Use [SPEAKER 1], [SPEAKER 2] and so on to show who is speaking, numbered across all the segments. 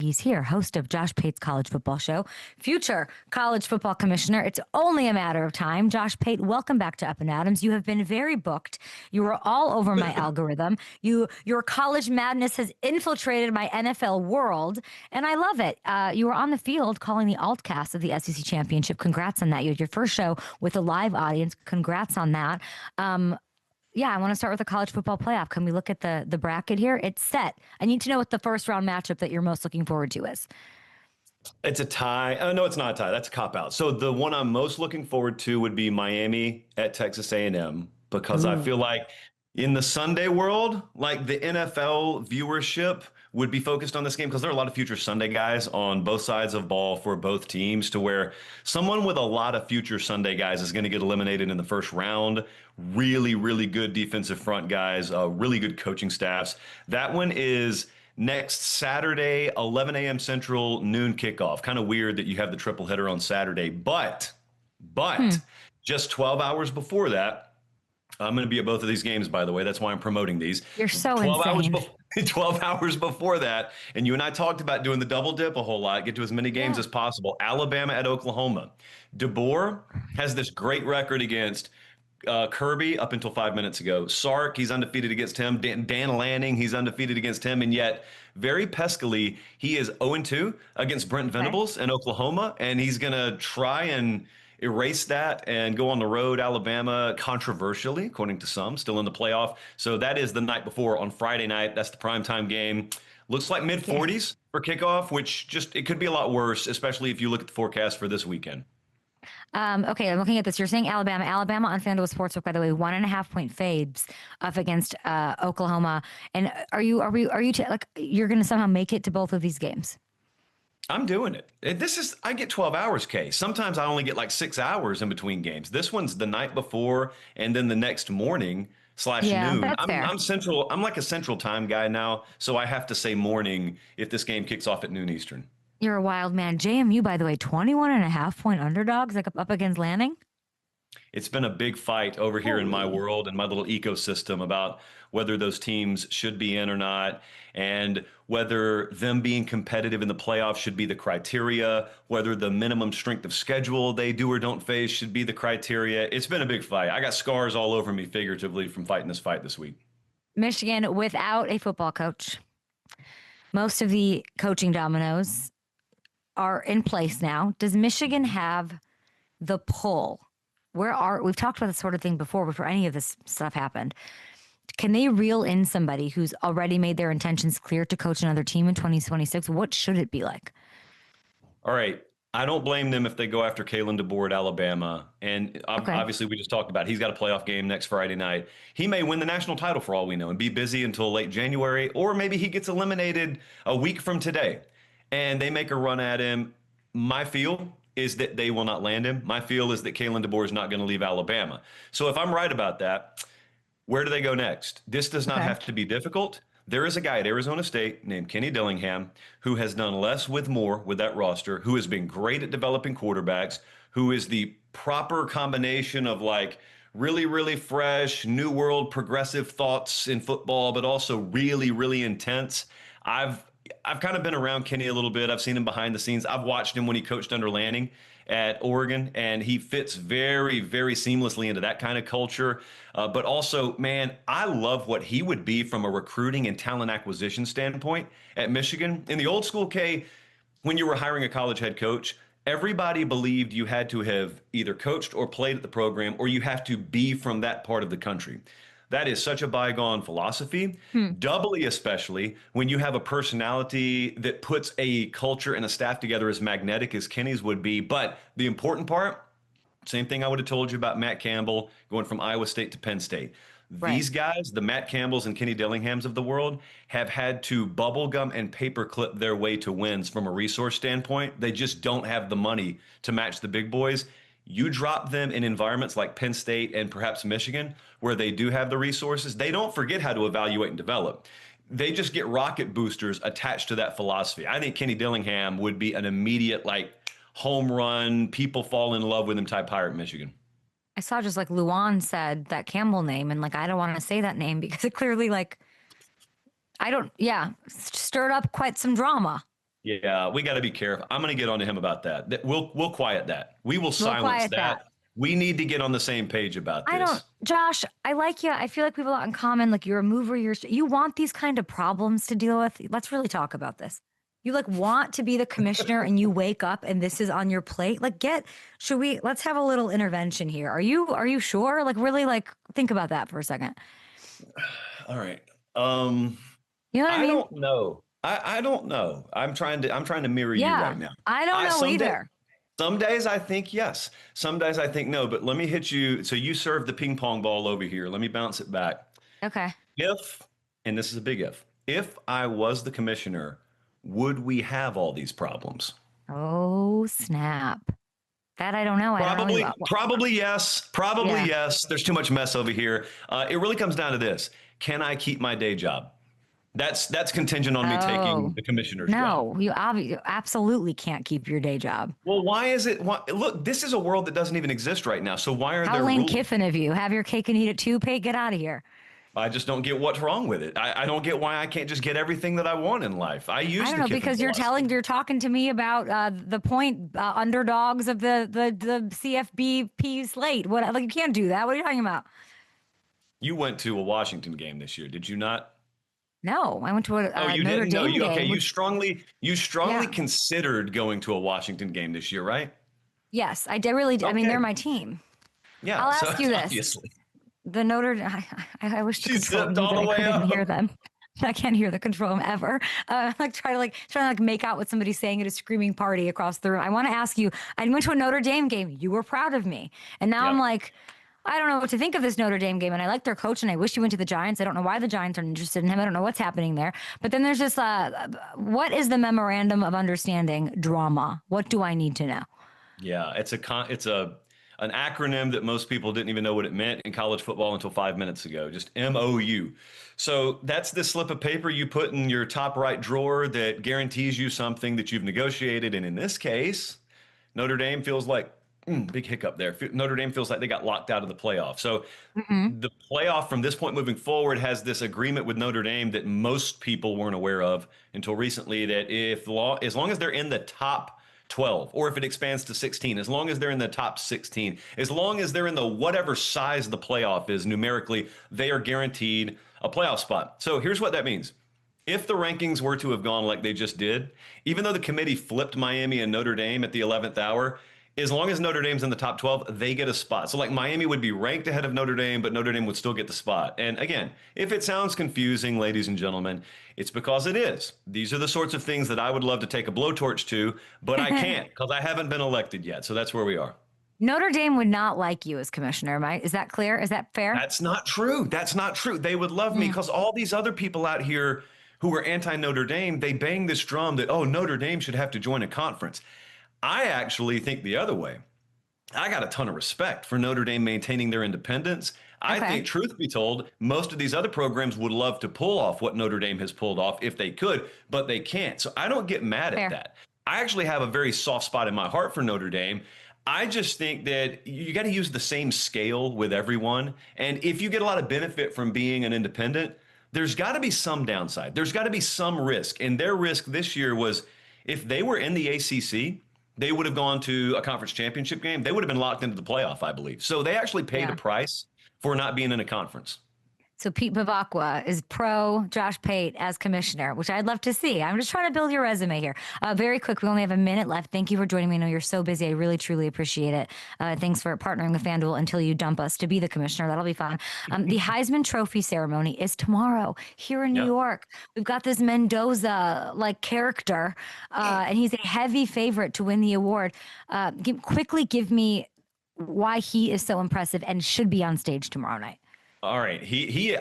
[SPEAKER 1] He's here, host of Josh Pate's College Football Show, future college football commissioner. It's only a matter of time. Josh Pate, welcome back to Up and Adams. You have been very booked. You were all over my algorithm. Your college madness has infiltrated my NFL world, and I love it. You were on the field calling the altcast of the SEC Championship. Congrats on that. You had your first show with a live audience. Congrats on that. Yeah, I want to start with the college football playoff. Can we look at the bracket here? It's set. I need to know what the first round matchup that you're most looking forward to is.
[SPEAKER 2] It's a tie. No, it's not a tie. That's a cop-out. So the one I'm most looking forward to would be Miami at Texas A&M, because I feel like in the Sunday world, like the NFL viewership would be focused on this game because there are a lot of future Sunday guys on both sides of ball for both teams, to where someone with a lot of future Sunday guys is going to get eliminated in the first round. Really, really good defensive front guys, really good coaching staffs. That one is next Saturday, 11 a.m. Central, noon kickoff. Kind of weird that you have the triple header on Saturday, but just 12 hours before that, I'm going to be at both of these games, by the way. That's why I'm promoting these.
[SPEAKER 1] You're so
[SPEAKER 2] 12 hours before that, and you and I talked about doing the double dip a whole lot, get to as many games as possible. Alabama at Oklahoma. DeBoer has this great record against Kirby up until 5 minutes ago. Sark, he's undefeated against him. Dan Lanning, he's undefeated against him. And yet, very peskily, he is 0-2 against Brent Venables in Oklahoma, and he's going to try and erase that and go on the road. Alabama, controversially, according to some, still in the playoff. So that is the night before on Friday night. That's the primetime game. Looks like mid-40s for kickoff, which it could be a lot worse, especially if you look at the forecast for this weekend.
[SPEAKER 1] Okay, I'm looking at this. You're saying Alabama on FanDuel Sportsbook, by the way, 1.5 point fades up against Oklahoma. And are you like you're going to somehow make it to both of these games?
[SPEAKER 2] I'm doing it. I get 12 hours, Kay. Sometimes I only get like 6 hours in between games. This one's the night before and then the next morning / noon. I'm central. I'm like a central time guy now, so I have to say morning if this game kicks off at noon Eastern.
[SPEAKER 1] You're a wild man. JMU, by the way, 21.5 point underdogs, like up against Lanning.
[SPEAKER 2] It's been a big fight over here in my world and my little ecosystem about whether those teams should be in or not, and whether them being competitive in the playoffs should be the criteria, whether the minimum strength of schedule they do or don't face should be the criteria. It's been a big fight. I got scars all over me figuratively from fighting this fight this week.
[SPEAKER 1] Michigan without a football coach. Most of the coaching dominoes are in place now. Does Michigan have the pull? We've talked about this sort of thing before any of this stuff happened. Can they reel in somebody who's already made their intentions clear to coach another team in 2026? What should it be like?
[SPEAKER 2] All right. I don't blame them if they go after Kalen DeBoer at Alabama. And obviously, we just talked about he's got a playoff game next Friday night. He may win the national title for all we know and be busy until late January, or maybe he gets eliminated a week from today and they make a run at him. My feel is that they will not land him. My feel is that Kalen DeBoer is not going to leave Alabama. So if I'm right about that, where do they go next? This does not have to be difficult. There is a guy at Arizona State named Kenny Dillingham who has done less with more with that roster, who has been great at developing quarterbacks, who is the proper combination of like really, really fresh, new world, progressive thoughts in football, but also really, really intense. I've kind of been around Kenny a little bit. I've seen him behind the scenes. I've watched him when he coached under Lanning at Oregon, and he fits very, very seamlessly into that kind of culture. But also, man, I love what he would be from a recruiting and talent acquisition standpoint at Michigan. In the old school, K, when you were hiring a college head coach, everybody believed you had to have either coached or played at the program, or you have to be from that part of the country. That is such a bygone philosophy, doubly especially when you have a personality that puts a culture and a staff together as magnetic as Kenny's would be. But the important part, same thing I would have told you about Matt Campbell going from Iowa State to Penn State. These guys, the Matt Campbells and Kenny Dillinghams of the world, have had to bubblegum and paperclip their way to wins from a resource standpoint. They just don't have the money to match the big boys. You drop them in environments like Penn State and perhaps Michigan, where they do have the resources, they don't forget how to evaluate and develop. They just get rocket boosters attached to that philosophy. I think Kenny Dillingham would be an immediate, like, home run, people fall in love with him type hire at Michigan.
[SPEAKER 1] I saw just like Luan said that Campbell name, and like, I don't want to say that name because it clearly stirred up quite some drama.
[SPEAKER 2] Yeah, we got to be careful. I'm going to get on to him about that. We'll quiet that. We will
[SPEAKER 1] We'll
[SPEAKER 2] silence
[SPEAKER 1] quiet
[SPEAKER 2] that.
[SPEAKER 1] that.
[SPEAKER 2] We need to get on the same page about
[SPEAKER 1] I don't,
[SPEAKER 2] this.
[SPEAKER 1] Josh, I like you. I feel like we have a lot in common. Like you're a mover, you want these kind of problems to deal with. Let's really talk about this. You like want to be the commissioner and you wake up and this is on your plate. Like let's have a little intervention here. Are you sure? Like really like think about that for a second.
[SPEAKER 2] All right.
[SPEAKER 1] You know what I
[SPEAKER 2] I
[SPEAKER 1] mean?
[SPEAKER 2] don't know. I don't know. I'm trying to mirror you right
[SPEAKER 1] Yeah.
[SPEAKER 2] now.
[SPEAKER 1] I don't know
[SPEAKER 2] Someday
[SPEAKER 1] either.
[SPEAKER 2] some days I think yes. Some days I think no, but let me hit you. So you serve the ping pong ball over here. Let me bounce it back.
[SPEAKER 1] Okay.
[SPEAKER 2] If, and this is a big if I was the commissioner, would we have all these problems?
[SPEAKER 1] Oh, snap. That I don't know. I don't
[SPEAKER 2] Probably,
[SPEAKER 1] know.
[SPEAKER 2] probably yes. Probably
[SPEAKER 1] Yeah.
[SPEAKER 2] yes. There's too much mess over here. It really comes down to this: can I keep my day job? That's contingent on me taking
[SPEAKER 1] Oh,
[SPEAKER 2] the commissioner's job.
[SPEAKER 1] no, you absolutely can't keep your day job.
[SPEAKER 2] Well, why is it? Look, this is a world that doesn't even exist right now. So why are
[SPEAKER 1] How
[SPEAKER 2] there
[SPEAKER 1] Lane
[SPEAKER 2] rules?
[SPEAKER 1] Kiffin of you. Have your cake and eat it too, Pate. Get out of here.
[SPEAKER 2] I just don't get what's wrong with it. I don't get why I can't just get everything that I want in life. I
[SPEAKER 1] I
[SPEAKER 2] use
[SPEAKER 1] don't
[SPEAKER 2] the
[SPEAKER 1] know
[SPEAKER 2] Kiffin
[SPEAKER 1] because
[SPEAKER 2] philosophy.
[SPEAKER 1] you're talking to me about the point underdogs of the CFBP slate. What like you can't do that. What are you talking about?
[SPEAKER 2] You went to a Washington game this year, did you not?
[SPEAKER 1] No, I went to
[SPEAKER 2] Oh,
[SPEAKER 1] a
[SPEAKER 2] you
[SPEAKER 1] Notre
[SPEAKER 2] didn't? No,
[SPEAKER 1] Dame
[SPEAKER 2] you okay?
[SPEAKER 1] game,
[SPEAKER 2] You
[SPEAKER 1] which
[SPEAKER 2] strongly
[SPEAKER 1] yeah,
[SPEAKER 2] considered going to a Washington game this year, right?
[SPEAKER 1] yes, I did really. I mean, they're
[SPEAKER 2] Okay.
[SPEAKER 1] my team.
[SPEAKER 2] Yeah.
[SPEAKER 1] I'll
[SPEAKER 2] So
[SPEAKER 1] ask you this:
[SPEAKER 2] obviously,
[SPEAKER 1] the Notre. I wish the
[SPEAKER 2] she
[SPEAKER 1] control
[SPEAKER 2] zipped
[SPEAKER 1] knew
[SPEAKER 2] all
[SPEAKER 1] that
[SPEAKER 2] the
[SPEAKER 1] I
[SPEAKER 2] way
[SPEAKER 1] couldn't hear
[SPEAKER 2] up.
[SPEAKER 1] them. I can't hear the control room ever. Trying to make out what somebody's saying at a screaming party across the room. I want to ask you. I went to a Notre Dame game. You were proud of me, and now I'm
[SPEAKER 2] Yep.
[SPEAKER 1] like, I don't know what to think of this Notre Dame game. And I like their coach, and I wish he went to the Giants. I don't know why the Giants are interested in him. I don't know what's happening there. But then there's this. What is the memorandum of understanding drama? What do I need to know?
[SPEAKER 2] Yeah, it's a an acronym that most people didn't even know what it meant in college football until 5 minutes ago. Just MOU. So that's the slip of paper you put in your top right drawer that guarantees you something that you've negotiated. And in this case, Notre Dame feels like big hiccup there. Notre Dame feels like they got locked out of the playoff. So
[SPEAKER 1] Mm-hmm.
[SPEAKER 2] the playoff from this point moving forward has this agreement with Notre Dame that most people weren't aware of until recently that as long as they're in the top 12 or if it expands to 16, as long as they're in the top 16, as long as they're in the whatever size the playoff is numerically, they are guaranteed a playoff spot. So here's what that means. If the rankings were to have gone like they just did, even though the committee flipped Miami and Notre Dame at the 11th hour, as long as Notre Dame's in the top 12, they get a spot. So, like, Miami would be ranked ahead of Notre Dame, but Notre Dame would still get the spot. And again, if it sounds confusing, ladies and gentlemen, it's because it is. These are the sorts of things that I would love to take a blowtorch to, but I can't because I haven't been elected yet. So that's where we are.
[SPEAKER 1] Notre Dame would not like you as commissioner. Is that clear? Is that fair?
[SPEAKER 2] That's not true. That's not true. They would love me
[SPEAKER 1] Mm.
[SPEAKER 2] because all these other people out here who are anti Notre Dame, they bang this drum that, oh, Notre Dame should have to join a conference. I actually think the other way. I got a ton of respect for Notre Dame maintaining their independence. I
[SPEAKER 1] Okay.
[SPEAKER 2] think, truth be told, most of these other programs would love to pull off what Notre Dame has pulled off if they could, but they can't. So I don't get mad at
[SPEAKER 1] Fair.
[SPEAKER 2] that. I actually have a very soft spot in my heart for Notre Dame. I just think that you got to use the same scale with everyone. And if you get a lot of benefit from being an independent, there's got to be some downside. There's got to be some risk. And their risk this year was if they were in the ACC, they would have gone to a conference championship game. They would have been locked into the playoff, I believe. So they actually paid a
[SPEAKER 1] Yeah.
[SPEAKER 2] price for not being in a conference.
[SPEAKER 1] So Pete Bavacqua is pro Josh Pate as commissioner, which I'd love to see. I'm just trying to build your resume here. Very quick, we only have a minute left. Thank you for joining me. I know you're so busy. I really, truly appreciate it. Thanks for partnering with FanDuel until you dump us to be the commissioner. That'll be fun. The Heisman Trophy ceremony is tomorrow here in New
[SPEAKER 2] Yeah.
[SPEAKER 1] York. We've got this Mendoza like character, and he's a heavy favorite to win the award. Quickly give me why he is so impressive and should be on stage tomorrow night.
[SPEAKER 2] All right.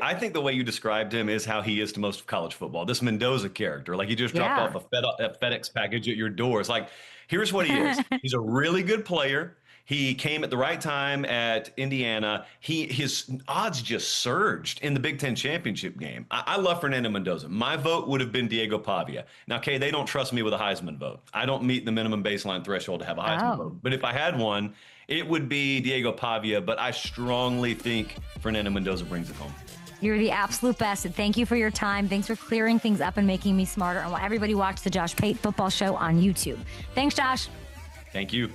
[SPEAKER 2] I think the way you described him is how he is to most of college football. This Mendoza character, like he just dropped
[SPEAKER 1] Yeah.
[SPEAKER 2] off a FedEx package at your door. It's like, here's what he is. He's a really good player. He came at the right time at Indiana. His odds just surged in the Big Ten championship game. I love Fernando Mendoza. My vote would have been Diego Pavia. Now, Kay, they don't trust me with a Heisman vote. I don't meet the minimum baseline threshold to have a Heisman
[SPEAKER 1] Oh.
[SPEAKER 2] vote. But if I had one, it would be Diego Pavia. But I strongly think Fernando Mendoza brings it home.
[SPEAKER 1] You're the absolute best. And thank you for your time. Thanks for clearing things up and making me smarter. I want everybody to watch the Josh Pate Football Show on YouTube. Thanks, Josh.
[SPEAKER 2] Thank you.